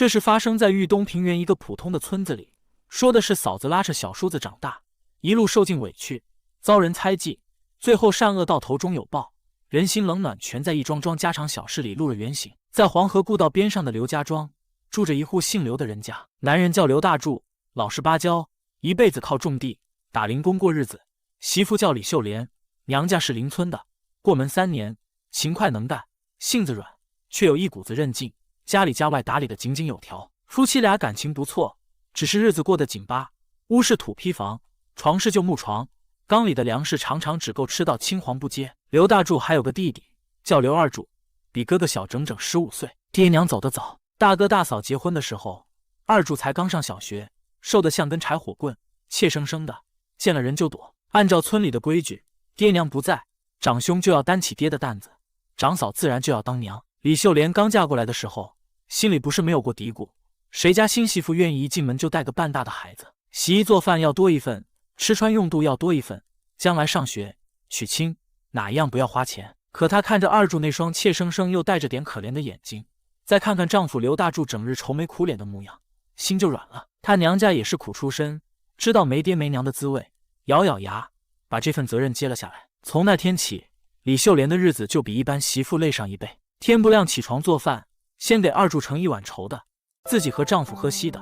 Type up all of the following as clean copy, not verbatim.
这是发生在豫东平原一个普通的村子里，说的是嫂子拉扯小叔子长大，一路受尽委屈，遭人猜忌，最后善恶到头终有报，人心冷暖全在一桩桩家常小事里露了原形。在黄河故道边上的刘家庄，住着一户姓刘的人家，男人叫刘大柱，老实巴交，一辈子靠种地打零工过日子。媳妇叫李秀莲，娘家是邻村的，过门3年，勤快能干，性子软，却有一股子韧劲，家里家外打理得井井有条。夫妻俩感情不错，只是日子过得紧巴。屋是土坯房，床是旧木床，缸里的粮食常常只够吃到青黄不接。刘大柱还有个弟弟，叫刘二柱，比哥哥小整整15岁。爹娘走得早，大哥大嫂结婚的时候，二柱才刚上小学，瘦得像根柴火棍，怯生生的，见了人就躲。按照村里的规矩，爹娘不在，长兄就要担起爹的担子，长嫂自然就要当娘。李秀莲刚嫁过来的时候，心里不是没有过嘀咕，谁家新媳妇愿意一进门就带个半大的孩子，洗衣做饭要多一份，吃穿用度要多一份，将来上学娶亲哪一样不要花钱。可她看着二柱那双怯生生又带着点可怜的眼睛，再看看丈夫刘大柱整日愁眉苦脸的模样，心就软了。她娘家也是苦出身，知道没爹没娘的滋味，咬咬牙把这份责任接了下来。从那天起，李秀莲的日子就比一般媳妇累上1倍。天不亮起床做饭，先给二柱盛一碗稠的，自己和丈夫喝稀的。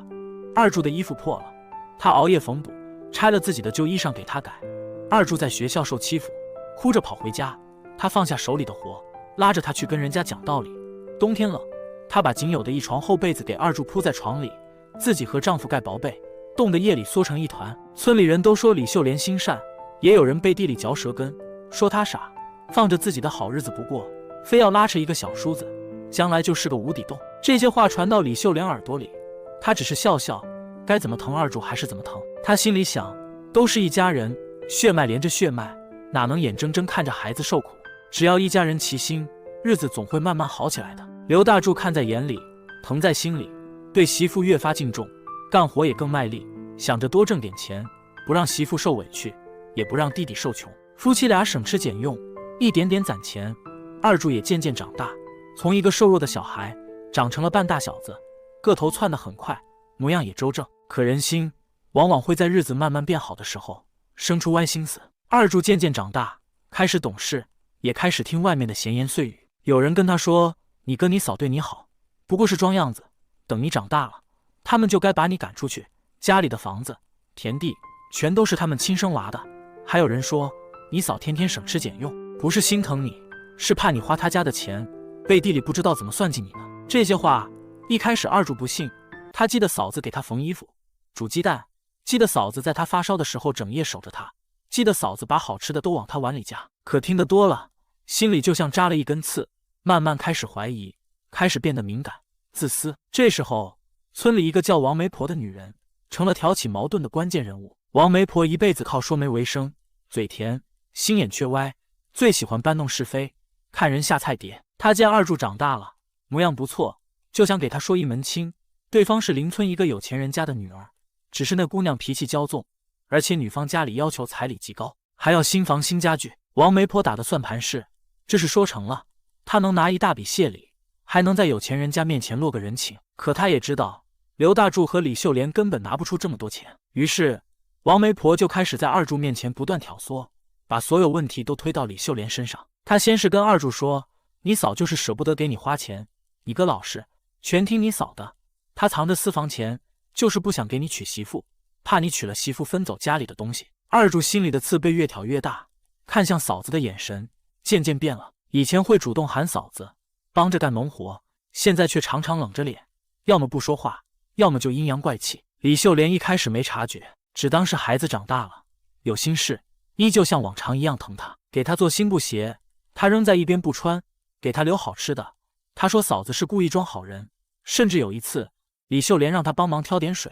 二柱的衣服破了，她熬夜缝补，拆了自己的旧衣裳给他改。二柱在学校受欺负，哭着跑回家，她放下手里的活，拉着他去跟人家讲道理。冬天冷，她把仅有的一床厚被子给二柱铺在床里，自己和丈夫盖薄被，冻得夜里缩成一团。村里人都说李秀莲心善，也有人背地里嚼舌根，说她傻，放着自己的好日子不过，非要拉扯一个小叔子，将来就是个无底洞。这些话传到李秀莲耳朵里，她只是笑笑，该怎么疼二柱还是怎么疼。她心里想，都是一家人，血脉连着血脉，哪能眼睁睁看着孩子受苦？只要一家人齐心，日子总会慢慢好起来的。刘大柱看在眼里，疼在心里，对媳妇越发敬重，干活也更卖力，想着多挣点钱，不让媳妇受委屈，也不让弟弟受穷。夫妻俩省吃俭用，一点点攒钱。二柱也渐渐长大，从一个瘦弱的小孩长成了半大小子，个头窜得很快，模样也周正。可人心往往会在日子慢慢变好的时候生出歪心思。二柱渐渐长大，开始懂事，也开始听外面的闲言碎语。有人跟他说，你哥你嫂对你好，不过是装样子，等你长大了，他们就该把你赶出去，家里的房子田地全都是他们亲生娃的。还有人说，你嫂天天省吃俭用，不是心疼你，是怕你花他家的钱，背地里不知道怎么算计你呢。这些话一开始二柱不信，他记得嫂子给他缝衣服煮鸡蛋，记得嫂子在他发烧的时候整夜守着他，记得嫂子把好吃的都往他碗里夹。可听得多了，心里就像扎了一根刺，慢慢开始怀疑，开始变得敏感自私。这时候村里一个叫王媒婆的女人成了挑起矛盾的关键人物。王媒婆一辈子靠说媒为生，嘴甜，心眼却歪，最喜欢搬弄是非，看人下菜碟。她见二柱长大了，模样不错，就想给他说一门亲。对方是邻村一个有钱人家的女儿，只是那姑娘脾气骄纵，而且女方家里要求彩礼极高，还要新房新家具。王媒婆打的算盘是，这是说成了，她能拿一大笔谢礼，还能在有钱人家面前落个人情。可她也知道刘大柱和李秀莲根本拿不出这么多钱，于是王媒婆就开始在二柱面前不断挑唆，把所有问题都推到李秀莲身上。她先是跟二柱说，你嫂就是舍不得给你花钱，你哥老实，全听你嫂的，他藏着私房钱，就是不想给你娶媳妇，怕你娶了媳妇分走家里的东西。二柱心里的刺被越挑越大，看向嫂子的眼神渐渐变了，以前会主动喊嫂子帮着干农活，现在却常常冷着脸，要么不说话，要么就阴阳怪气。李秀莲一开始没察觉，只当是孩子长大了有心事，依旧像往常一样疼他，给他做新布鞋，他扔在一边不穿，给他留好吃的。他说嫂子是故意装好人，甚至有一次李秀莲让他帮忙挑点水，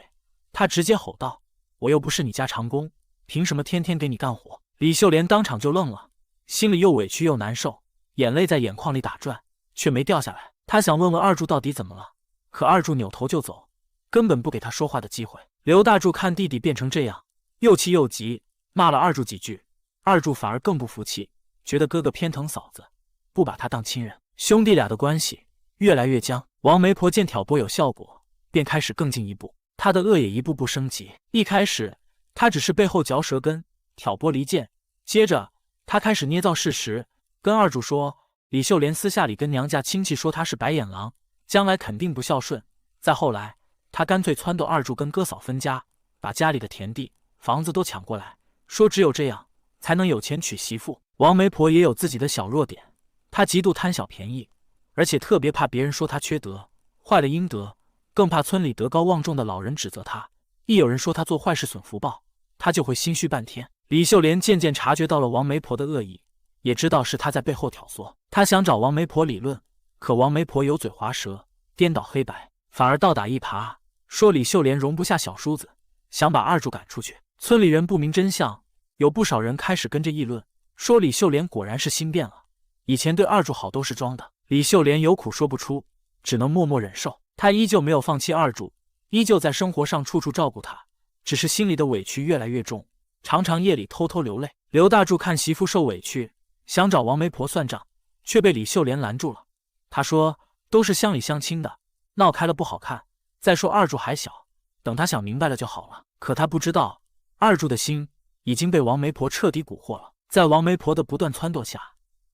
他直接吼道，我又不是你家长工，凭什么天天给你干活？李秀莲当场就愣了，心里又委屈又难受，眼泪在眼眶里打转，却没掉下来。他想问问二柱到底怎么了，可二柱扭头就走，根本不给他说话的机会。刘大柱看弟弟变成这样，又气又急，骂了二柱几句。二柱反而更不服气，觉得哥哥偏疼嫂子，不把他当亲人，兄弟俩的关系越来越僵。王媒婆见挑拨有效果，便开始更进一步，他的恶也一步步升级。一开始，他只是背后嚼舌根，挑拨离间，接着他开始捏造事实，跟二柱说李秀莲私下里跟娘家亲戚说他是白眼狼，将来肯定不孝顺。再后来，他干脆撺掇二柱跟哥嫂分家，把家里的田地、房子都抢过来，说只有这样才能有钱娶媳妇。王媒婆也有自己的小弱点，她极度贪小便宜，而且特别怕别人说她缺德，坏了阴德，更怕村里德高望重的老人指责她。一有人说她做坏事损福报，她就会心虚半天。李秀莲渐渐察觉到了王媒婆的恶意，也知道是她在背后挑唆。她想找王媒婆理论，可王媒婆油嘴滑舌，颠倒黑白，反而倒打一耙，说李秀莲容不下小叔子，想把二柱赶出去。村里人不明真相，有不少人开始跟着议论，说李秀莲果然是心变了，以前对二柱好都是装的。李秀莲有苦说不出，只能默默忍受。她依旧没有放弃二柱，依旧在生活上处处照顾他，只是心里的委屈越来越重，常常夜里偷偷流泪。刘大柱看媳妇受委屈，想找王媒婆算账，却被李秀莲拦住了。他说都是乡里乡亲的，闹开了不好看，再说二柱还小，等他想明白了就好了。可他不知道，二柱的心已经被王媒婆彻底蛊惑了。在王媒婆的不断撺掇下，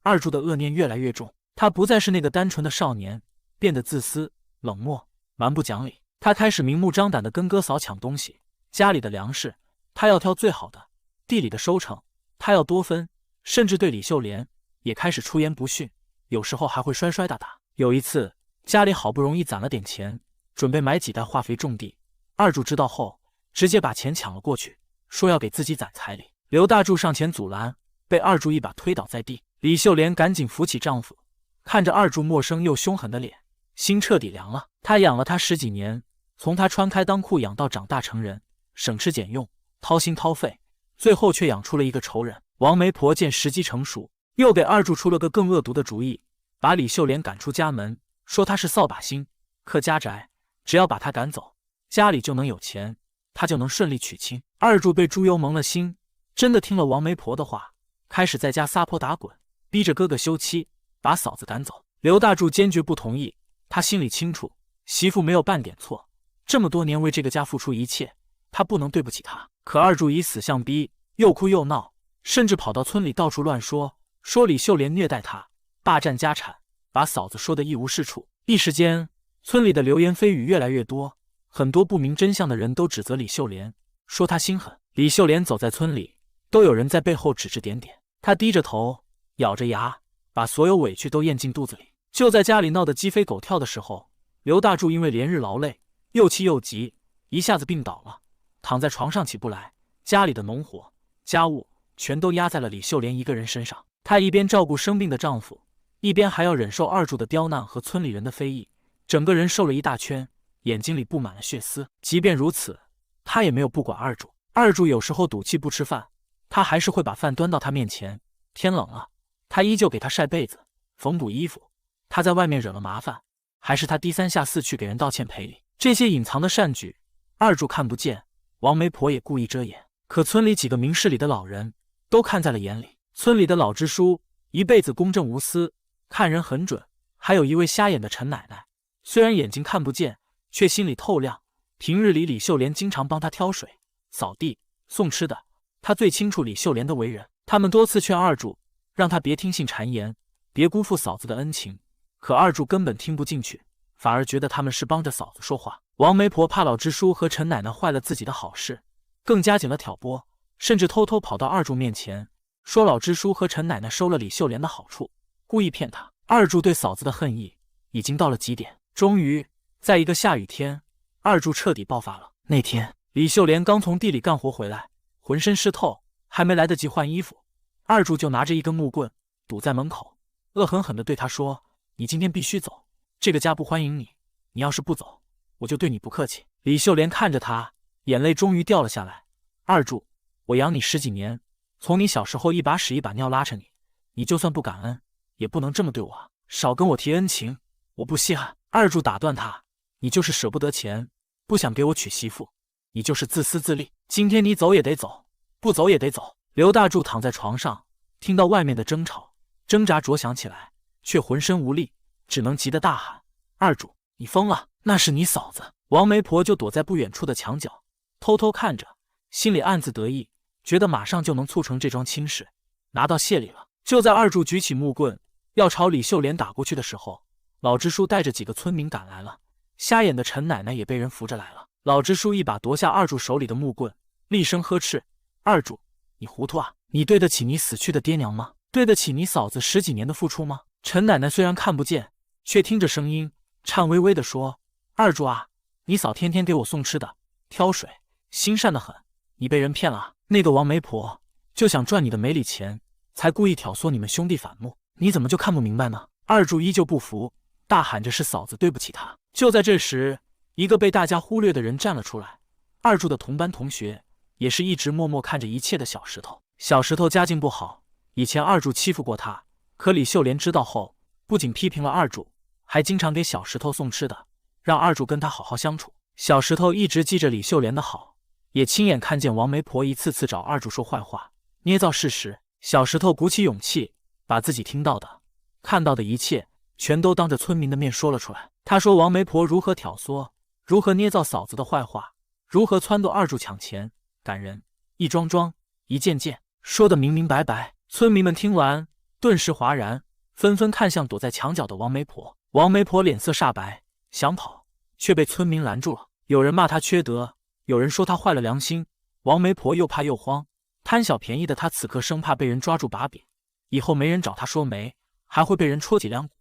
二柱的恶念越来越重，他不再是那个单纯的少年，变得自私、冷漠、蛮不讲理。他开始明目张胆地跟哥嫂抢东西，家里的粮食他要挑最好的，地里的收成他要多分，甚至对李秀莲也开始出言不逊，有时候还会摔摔打打。有一次，家里好不容易攒了点钱，准备买几袋化肥种地，二柱知道后直接把钱抢了过去，说要给自己攒彩礼。刘大柱上前阻拦，被二柱一把推倒在地。李秀莲赶紧扶起丈夫，看着二柱陌生又凶狠的脸，心彻底凉了。他养了他10几年，从他穿开裆裤养到长大成人，省吃俭用，掏心掏肺，最后却养出了一个仇人。王媒婆见时机成熟，又给二柱出了个更恶毒的主意，把李秀莲赶出家门，说他是扫把星，克家宅，只要把他赶走，家里就能有钱，他就能顺利娶亲。二柱被猪油蒙了心，真的听了王媒婆的话，开始在家撒泼打滚，逼着哥哥休妻，把嫂子赶走。刘大柱坚决不同意，他心里清楚，媳妇没有半点错，这么多年为这个家付出一切，他不能对不起她。可二柱以死相逼，又哭又闹，甚至跑到村里到处乱说李秀莲虐待他，霸占家产，把嫂子说得一无是处。一时间，村里的流言蜚语越来越多，很多不明真相的人都指责李秀莲，说她心狠。李秀莲走在村里，都有人在背后指指点点，她低着头，咬着牙，把所有委屈都咽进肚子里。就在家里闹得鸡飞狗跳的时候，刘大柱因为连日劳累，又气又急，一下子病倒了，躺在床上起不来。家里的农活、家务全都压在了李秀莲一个人身上。她一边照顾生病的丈夫，一边还要忍受二柱的刁难和村里人的非议，整个人瘦了一大圈，眼睛里布满了血丝。即便如此，她也没有不管二柱。二柱有时候赌气不吃饭，她还是会把饭端到他面前。天冷了，她依旧给他晒被子、缝补衣服。他在外面惹了麻烦，还是他低三下四去给人道歉赔礼。这些隐藏的善举，二柱看不见，王媒婆也故意遮掩。可村里几个明事理的老人都看在了眼里。村里的老支书一辈子公正无私，看人很准，还有一位瞎眼的陈奶奶，虽然眼睛看不见，却心里透亮。平日里李秀莲经常帮她挑水、扫地、送吃的，她最清楚李秀莲的为人。他们多次劝二柱，让他别听信谗言，别辜负嫂子的恩情。可二柱根本听不进去，反而觉得他们是帮着嫂子说话。王媒婆怕老支书和陈奶奶坏了自己的好事，更加紧了挑拨，甚至偷偷跑到二柱面前，说老支书和陈奶奶收了李秀莲的好处，故意骗他。二柱对嫂子的恨意已经到了极点。终于，在一个下雨天，二柱彻底爆发了。那天，李秀莲刚从地里干活回来，浑身湿透，还没来得及换衣服，二柱就拿着一根木棍堵在门口，恶狠狠地对他说：“你今天必须走，这个家不欢迎你，你要是不走，我就对你不客气。”李秀莲看着他，眼泪终于掉了下来。二柱，我养你10几年，从你小时候一把屎一把尿拉扯你，你就算不感恩，也不能这么对我啊！少跟我提恩情，我不稀罕。二柱打断他：“你就是舍不得钱，不想给我娶媳妇，你就是自私自利。今天你走也得走，不走也得走。”刘大柱躺在床上，听到外面的争吵，挣扎着想起来，却浑身无力，只能急得大喊：“二柱，你疯了！那是你嫂子！”王媒婆就躲在不远处的墙角，偷偷看着，心里暗自得意，觉得马上就能促成这桩亲事，拿到谢礼了。就在二柱举起木棍要朝李秀莲打过去的时候，老支书带着几个村民赶来了，瞎眼的陈奶奶也被人扶着来了。老支书一把夺下二柱手里的木棍，厉声呵斥：“二柱，你糊涂啊？你对得起你死去的爹娘吗？对得起你嫂子10几年的付出吗？”陈奶奶虽然看不见，却听着声音，颤巍巍地说：“二柱啊，你嫂天天给我送吃的，挑水，心善得很，你被人骗了啊！那个王媒婆就想赚你的没理钱，才故意挑唆你们兄弟反目，你怎么就看不明白呢？”二柱依旧不服，大喊着是嫂子对不起他。就在这时，一个被大家忽略的人站了出来，二柱的同班同学，也是一直默默看着一切的小石头。小石头家境不好，以前二柱欺负过他，可李秀莲知道后，不仅批评了二柱，还经常给小石头送吃的，让二柱跟他好好相处。小石头一直记着李秀莲的好，也亲眼看见王媒婆一次次找二柱说坏话，捏造事实。小石头鼓起勇气，把自己听到的、看到的一切全都当着村民的面说了出来。他说王媒婆如何挑唆，如何捏造嫂子的坏话，如何撺掇二柱抢钱，感人，一桩桩，一件件，说得明明白白。村民们听完，顿时哗然，纷纷看向躲在墙角的王媒婆。王媒婆脸色煞白，想跑，却被村民拦住了。有人骂她缺德，有人说她坏了良心。王媒婆又怕又慌，贪小便宜的她此刻生怕被人抓住把柄，以后没人找她说媒，还会被人戳脊梁骨，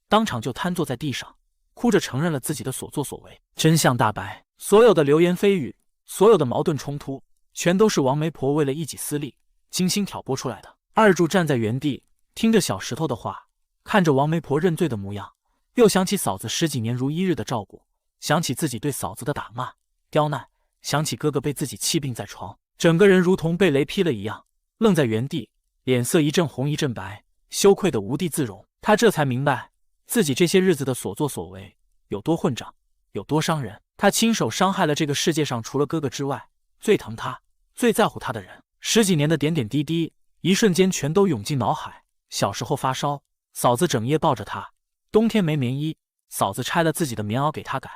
当场就瘫坐在地上，哭着承认了自己的所作所为。真相大白，所有的流言蜚语，所有的矛盾冲突，全都是王媒婆为了一己私利精心挑拨出来的。二柱站在原地，听着小石头的话，看着王媒婆认罪的模样，又想起嫂子10几年如一日的照顾，想起自己对嫂子的打骂刁难，想起哥哥被自己气病在床，整个人如同被雷劈了一样，愣在原地，脸色一阵红一阵白，羞愧得无地自容。他这才明白自己这些日子的所作所为有多混账，有多伤人。他亲手伤害了这个世界上除了哥哥之外最疼他、最在乎他的人。10几年的点点滴滴，一瞬间全都涌进脑海。小时候发烧，嫂子整夜抱着他，冬天没棉衣，嫂子拆了自己的棉袄给他改，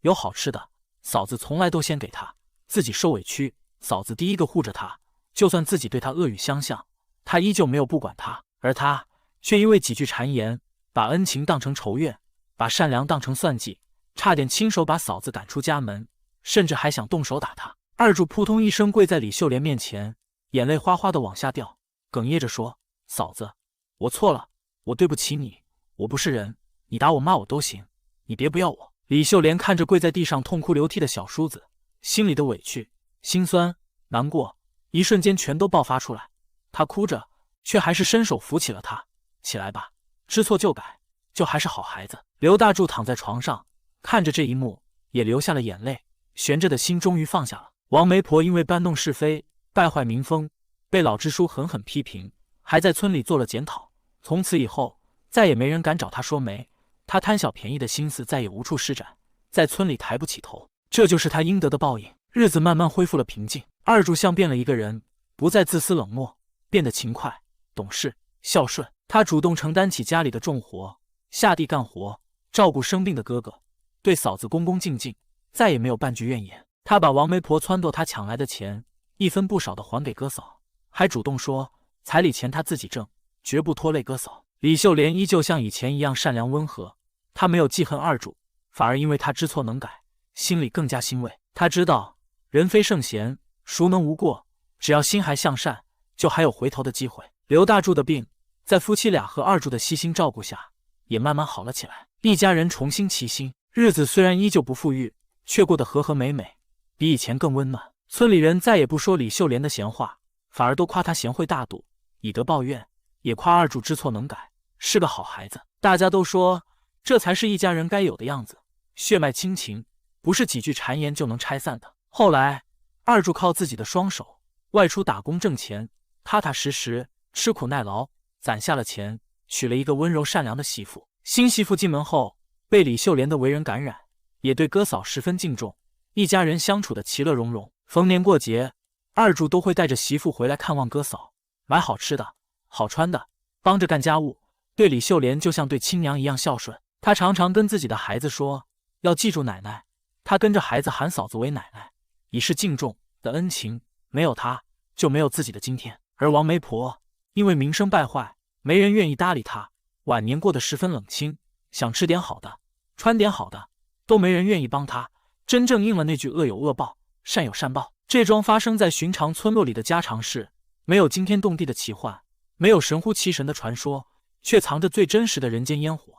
有好吃的，嫂子从来都先给他，自己受委屈，嫂子第一个护着他，就算自己对他恶语相向，他依旧没有不管他。而他却因为几句谗言，把恩情当成仇怨，把善良当成算计，差点亲手把嫂子赶出家门，甚至还想动手打他。二柱扑通一声跪在李秀莲面前，眼泪哗哗的往下掉，哽咽着说：“嫂子，我错了，我对不起你，我不是人，你打我骂我都行，你别不要我。”李秀莲看着跪在地上痛哭流涕的小叔子，心里的委屈、心酸、难过一瞬间全都爆发出来。她哭着，却还是伸手扶起了他：“起来吧，知错就改，就还是好孩子。”刘大柱躺在床上，看着这一幕，也流下了眼泪，悬着的心终于放下了。王媒婆因为搬弄是非，败坏民风，被老支书狠狠批评，还在村里做了检讨。从此以后，再也没人敢找他说媒，他贪小便宜的心思再也无处施展，在村里抬不起头。这就是他应得的报应。日子慢慢恢复了平静，二柱像变了一个人，不再自私冷漠，变得勤快、懂事、孝顺。他主动承担起家里的重活，下地干活，照顾生病的哥哥，对嫂子恭恭敬敬，再也没有半句怨言。他把王媒婆撺掇他抢来的钱一分不少的还给哥嫂，还主动说彩礼钱他自己挣，绝不拖累哥嫂。李秀莲依旧像以前一样善良温和，她没有记恨二柱，反而因为他知错能改，心里更加欣慰。他知道人非圣贤，孰能无过，只要心还向善，就还有回头的机会。刘大柱的病在夫妻俩和二柱的悉心照顾下也慢慢好了起来，一家人重新齐心，日子虽然依旧不富裕，却过得和和美美，比以前更温暖。村里人再也不说李秀莲的闲话，反而都夸她贤惠大度，以德报怨，也夸二柱知错能改，是个好孩子。大家都说这才是一家人该有的样子，血脉亲情不是几句谗言就能拆散的。后来二柱靠自己的双手外出打工挣钱，踏踏实实吃苦耐劳，攒下了钱，娶了一个温柔善良的媳妇。新媳妇进门后，被李秀莲的为人感染，也对哥嫂十分敬重，一家人相处的其乐融融。逢年过节，二柱都会带着媳妇回来看望哥嫂，买好吃的、好穿的，帮着干家务，对李秀莲就像对亲娘一样孝顺。他常常跟自己的孩子说，要记住奶奶，他跟着孩子喊嫂子为奶奶，以示敬重的恩情。没有他，就没有自己的今天。而王媒婆因为名声败坏，没人愿意搭理她，晚年过得十分冷清，想吃点好的，穿点好的，都没人愿意帮她。真正应了那句恶有恶报，善有善报。这桩发生在寻常村落里的家常事，没有惊天动地的奇幻，没有神乎其神的传说，却藏着最真实的人间烟火，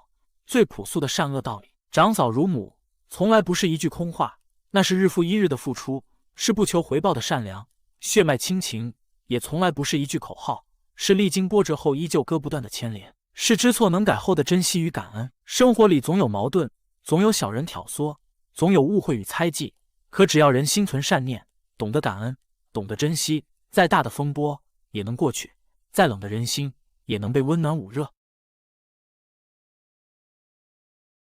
最朴素的善恶道理。长嫂如母，从来不是一句空话，那是日复一日的付出，是不求回报的善良。血脉亲情也从来不是一句口号，是历经波折后依旧割不断的牵连，是知错能改后的珍惜与感恩。生活里总有矛盾，总有小人挑唆，总有误会与猜忌，可只要人心存善念，懂得感恩，懂得珍惜，再大的风波也能过去，再冷的人心也能被温暖捂热。